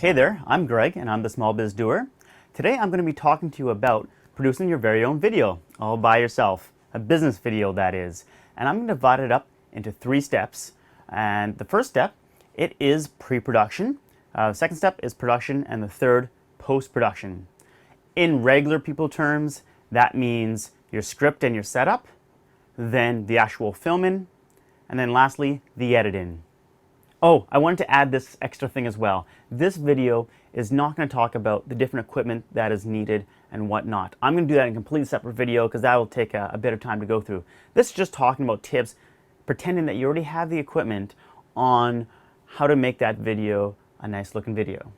Hey there, I'm Greg and I'm the Small Biz Doer. Today I'm going to be talking to you about producing your very own video all by yourself, a business video that is. And I'm going to divide it up into 3 steps. And the first step, it is pre-production. The second step is production, and the third, post-production. In regular people terms, that means your script and your setup, then the actual filming, and then lastly, the editing. Oh, I wanted to add this extra thing as well. This video is not going to talk about the different equipment that is needed and whatnot. I'm going to do that in a completely separate video because that will take a bit of time to go through. This is just talking about tips, pretending that you already have the equipment on how to make that video a nice looking video.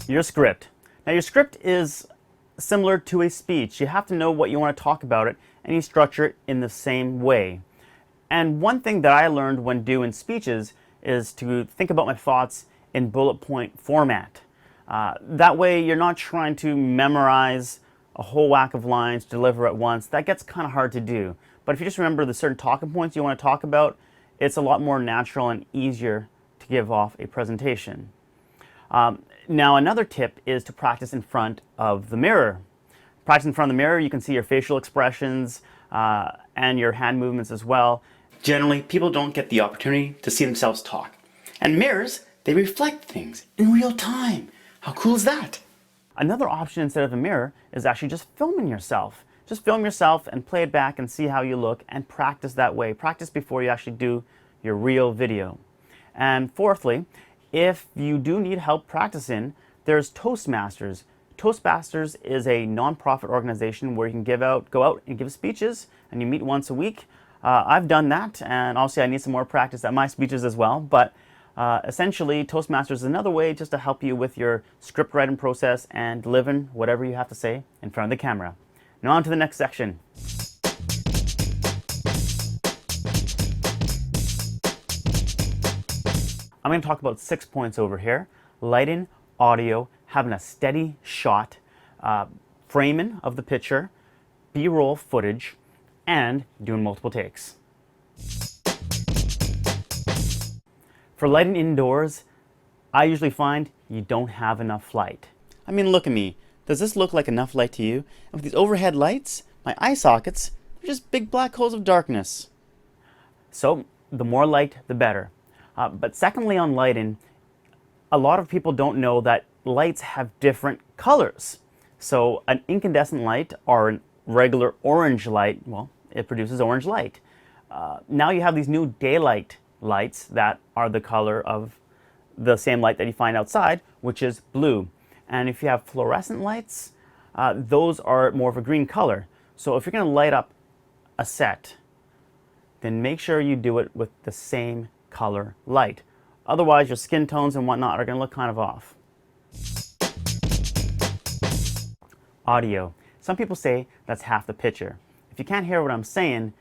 Your script. Now your script is similar to a speech. You have to know what you want to talk about it, and you structure it in the same way. And one thing that I learned when doing speeches is to think about my thoughts in bullet point format. That way you're not trying to memorize a whole whack of lines to deliver at once. That gets kind of hard to do. But if you just remember the certain talking points you want to talk about, it's a lot more natural and easier to give off a presentation. Now another tip is to practice in front of the mirror. Practice in front of the mirror, you can see your facial expressions and your hand movements as well. Generally, people don't get the opportunity to see themselves talk. And mirrors, they reflect things in real time. How cool is that? Another option instead of a mirror is actually just filming yourself. Just film yourself and play it back and see how you look and practice that way. Practice before you actually do your real video. And fourthly, if you do need help practicing, there's Toastmasters. Toastmasters is a non-profit organization where you can go out and give speeches, and you meet once a week. I've done that, and obviously I need some more practice at my speeches as well, but essentially Toastmasters is another way just to help you with your script writing process and delivering whatever you have to say in front of the camera. Now on to the next section. I'm going to talk about 6 points over here: lighting, audio, having a steady shot, framing of the picture, B-roll footage, and doing multiple takes. For lighting indoors, I usually find you don't have enough light. I mean, look at me. Does this look like enough light to you? And with these overhead lights, my eye sockets, they're just big black holes of darkness. So the more light, the better. But secondly, on lighting, a lot of people don't know that lights have different colors. So an incandescent light or a regular orange light, well, it produces orange light. Now you have these new daylight lights that are the color of the same light that you find outside, which is blue. And if you have fluorescent lights, those are more of a green color. So if you're going to light up a set, then make sure you do it with the same color light. Otherwise, your skin tones and whatnot are going to look kind of off. Audio. Some people say that's half the picture. If you can't hear what I'm saying,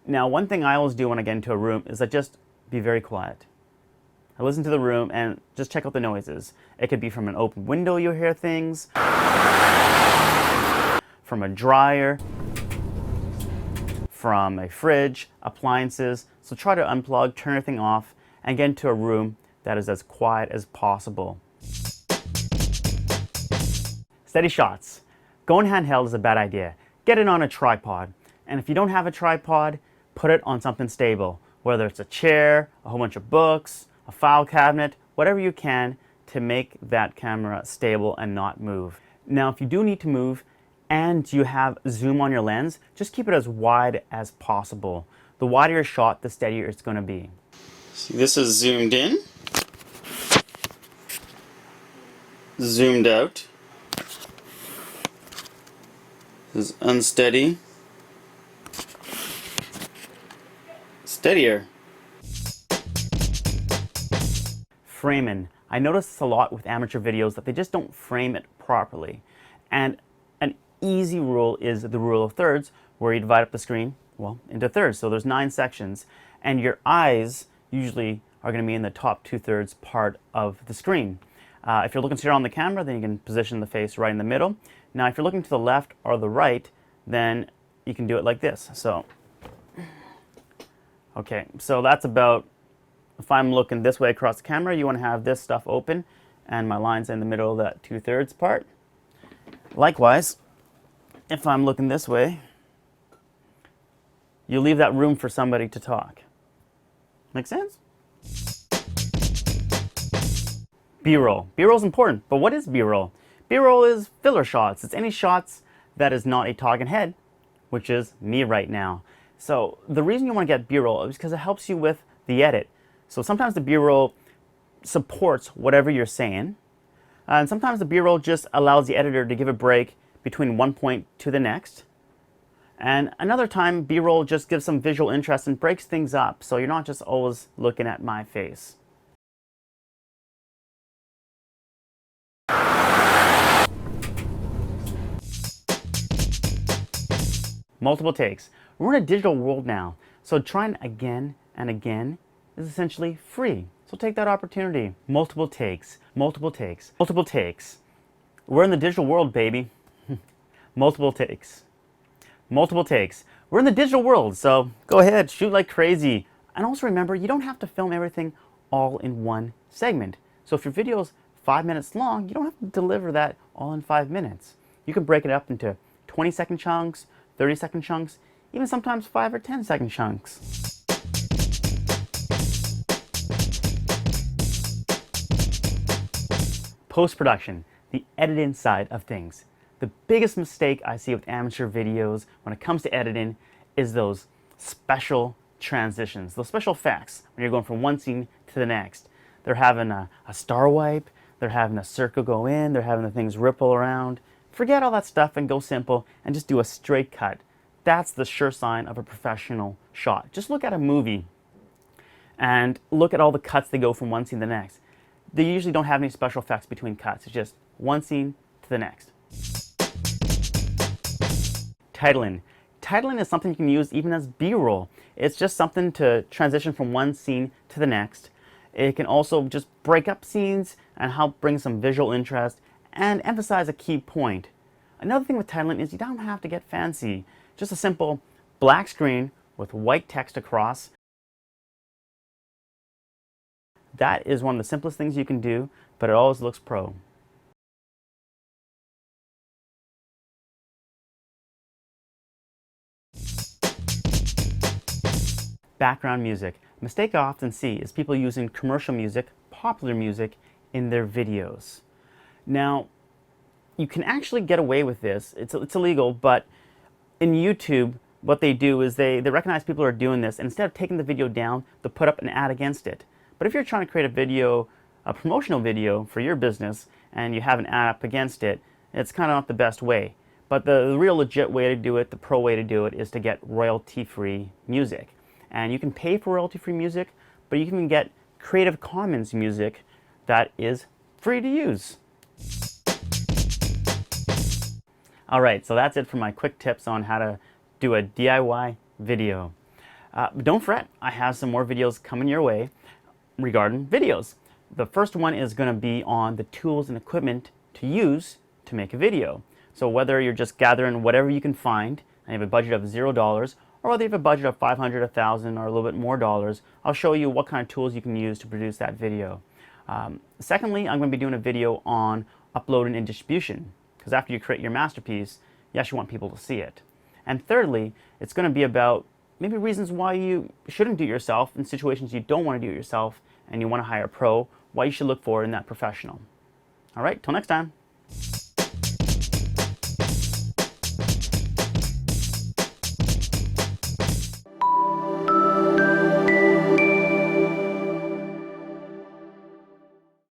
now one thing I always do when I get into a room is I just be very quiet. I listen to the room and just check out the noises. It could be from an open window you hear things, from a dryer, from a fridge, appliances. So try to unplug, turn everything off, and get into a room that is as quiet as possible. Steady shots. Going handheld is a bad idea. Get it on a tripod. And if you don't have a tripod, put it on something stable, whether it's a chair, a whole bunch of books, a file cabinet, whatever you can to make that camera stable and not move. Now, if you do need to move and you have zoom on your lens, just keep it as wide as possible. The wider your shot, the steadier it's going to be. See, this is zoomed in, zoomed out. This is unsteady, steadier. Framing. I notice this a lot with amateur videos that they just don't frame it properly. And an easy rule is the rule of thirds, where you divide up the screen, well, into thirds. So there's 9 sections, and your eyes usually are going to be in the top 2/3 part of the screen. If you're looking straight on the camera, then you can position the face right in the middle. Now, if you're looking to the left or the right, then you can do it like this. So Okay, so that's about, if I'm looking this way across the camera, you want to have this stuff open and my line's in the middle of that 2/3 part. Likewise, if I'm looking this way, you leave that room for somebody to talk. Make sense? B-roll. B-roll is important, but what is B-roll? B-roll is filler shots. It's any shots that is not a talking head, which is me right now. So the reason you want to get B-roll is because it helps you with the edit. So sometimes the B-roll supports whatever you're saying, and sometimes the B-roll just allows the editor to give a break between one point to the next. And another time, B-roll just gives some visual interest and breaks things up, so you're not just always looking at my face. Multiple takes. We're in a digital world now, so trying again and again is essentially free. So take that opportunity. Multiple takes, multiple takes, multiple takes. We're in the digital world, baby. Multiple takes. Multiple takes. We're in the digital world, so go ahead, shoot like crazy. And also remember, you don't have to film everything all in one segment. So if your video is 5 minutes long, you don't have to deliver that all in 5 minutes. You can break it up into 20-second chunks, 30-second chunks, even sometimes 5 or 10-second chunks. Post-production, the editing side of things. The biggest mistake I see with amateur videos when it comes to editing is those special transitions, those special effects when you're going from one scene to the next. They're having a star wipe, they're having a circle go in, they're having the things ripple around. Forget all that stuff and go simple and just do a straight cut. That's the sure sign of a professional shot. Just look at a movie and look at all the cuts they go from one scene to the next. They usually don't have any special effects between cuts. It's just one scene to the next. Titling. Titling is something you can use even as B-roll. It's just something to transition from one scene to the next. It can also just break up scenes and help bring some visual interest and emphasize a key point. Another thing with titling is you don't have to get fancy. Just a simple black screen with white text across. That is one of the simplest things you can do, but it always looks pro. Background music. A mistake I often see is people using commercial music, popular music, in their videos. Now, you can actually get away with this. It's illegal, but in YouTube, what they do is they recognize people are doing this, and instead of taking the video down, they'll put up an ad against it. But if you're trying to create a video, a promotional video for your business, and you have an ad up against it, it's kind of not the best way. But the real legit way to do it, the pro way to do it, is to get royalty-free music. And you can pay for royalty-free music, but you can even get Creative Commons music that is free to use. Alright, so that's it for my quick tips on how to do a DIY video. But don't fret, I have some more videos coming your way regarding videos. The first one is going to be on the tools and equipment to use to make a video. So whether you're just gathering whatever you can find and you have a budget of $0, or whether you have a budget of $500, $1,000, or a little bit more dollars, I'll show you what kind of tools you can use to produce that video. Secondly, I'm going to be doing a video on uploading and distribution, because after you create your masterpiece, you actually want people to see it. And thirdly, it's going to be about maybe reasons why you shouldn't do it yourself in situations you don't want to do it yourself and you want to hire a pro, what you should look for in that professional. All right, till next time.